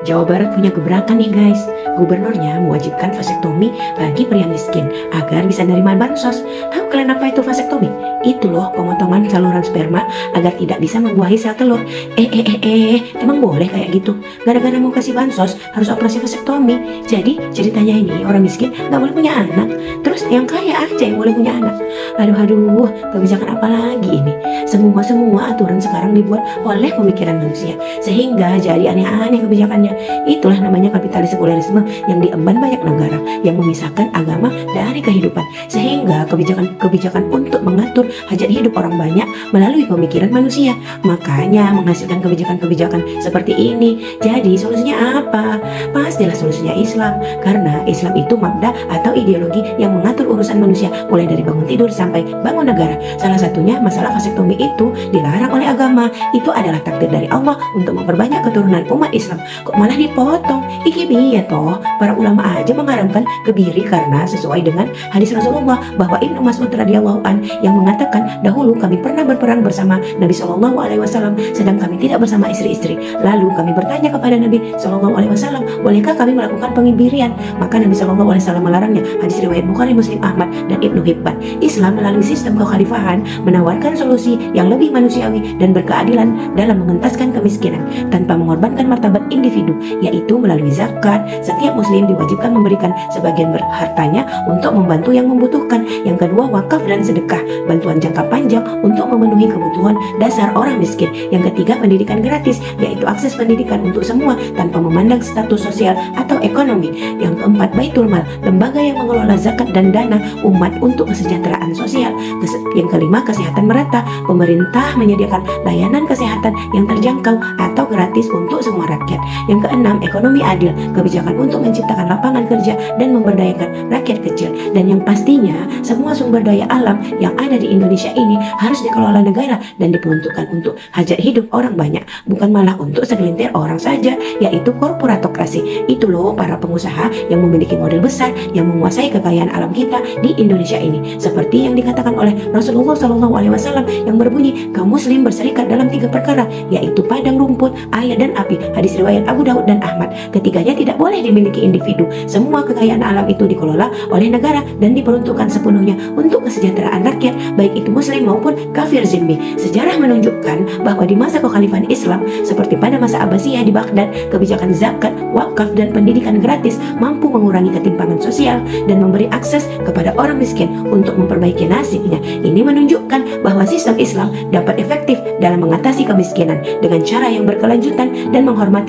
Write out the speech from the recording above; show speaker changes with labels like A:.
A: Jawa Barat punya gebrakan nih guys. Gubernurnya mewajibkan vasektomi bagi pria miskin agar bisa menerima bansos. Tahu kalian apa itu vasektomi? Itu loh pemotongan saluran sperma agar tidak bisa membuahi sel telur. Emang boleh kayak gitu? Gara-gara mau kasih bansos harus operasi vasektomi. Jadi ceritanya ini orang miskin nggak boleh punya anak. Terus yang kaya aja yang boleh punya anak. Aduh, kebijakan apa lagi ini? Semua aturan sekarang dibuat oleh pemikiran manusia sehingga jadi aneh-aneh kebijakannya. Itulah namanya kapitalis sekulerisme yang diemban banyak negara yang memisahkan agama dari kehidupan, sehingga kebijakan untuk mengatur hajat hidup orang banyak melalui pemikiran manusia. Makanya menghasilkan kebijakan-kebijakan seperti ini. Jadi solusinya apa? Pastilah solusinya Islam, karena Islam itu mabda atau ideologi yang mengatur urusan manusia mulai dari bangun tidur sampai bangun negara. Salah satunya masalah vasektomi itu dilarang oleh agama. Itu adalah takdir dari Allah untuk memperbanyak keturunan umat Islam. Kok malah dipotong? Iki biya toh, para ulama aja mengharamkan kebiri karena sesuai dengan hadis Rasulullah bahwa Ibnu Mas'ud radhiyallahu an yang mengatakan, dahulu kami pernah berperang bersama Nabi Shallallahu alaihi wasallam sedang kami tidak bersama istri-istri. Lalu kami bertanya kepada Nabi Shallallahu alaihi wasallam, bolehkah kami melakukan pengibirian? Maka Nabi Shallallahu alaihi wasallam melarangnya. Hadis riwayat Bukhari, Muslim, Ahmad dan Ibnu Hibban. Islam melalui sistem kekhalifahan menawarkan solusi yang lebih manusiawi dan berkeadilan dalam mengentaskan kemiskinan tanpa mengorbankan martabat individu, yaitu melalui zakat. Setiap muslim diwajibkan memberikan sebagian hartanya untuk membantu yang membutuhkan. Yang kedua, wakaf dan sedekah, bantuan jangka panjang untuk memenuhi kebutuhan dasar orang miskin. Yang ketiga, pendidikan gratis, yaitu akses pendidikan untuk semua tanpa memandang status sosial atau ekonomi. Yang keempat, baitul mal, lembaga yang mengelola zakat dan dana umat untuk kesejahteraan sosial. Yang kelima, kesehatan merata, pemerintah menyediakan layanan kesehatan yang terjangkau atau gratis untuk semua rakyat. Yang keenam, ekonomi adil, kebijakan untuk menciptakan lapangan kerja dan memberdayakan rakyat kecil. Dan yang pastinya, semua sumber daya alam yang ada di Indonesia ini harus dikelola negara dan diperuntukkan untuk hajat hidup orang banyak, bukan malah untuk segelintir orang saja, yaitu korporatokrasi. Itu loh para pengusaha yang memiliki modal besar yang menguasai kekayaan alam kita di Indonesia ini. Seperti yang dikatakan oleh Rasulullah SAW yang berbunyi, kaum muslim berserikat dalam 3 perkara, yaitu padang rumput, air dan api. Hadis riwayat Abu Daud dan Ahmad. Ketiganya tidak boleh dimiliki individu. Semua kekayaan alam itu dikelola oleh negara dan diperuntukkan sepenuhnya untuk kesejahteraan rakyat, baik itu muslim maupun kafir zimmi. Sejarah menunjukkan bahwa di masa kekhalifahan Islam seperti pada masa Abbasiyah di Baghdad, kebijakan zakat, wakaf dan pendidikan gratis mampu mengurangi ketimpangan sosial dan memberi akses kepada orang miskin untuk memperbaiki nasibnya. Ini menunjukkan bahwa sistem Islam dapat efektif dalam mengatasi kemiskinan dengan cara yang berkelanjutan dan menghormati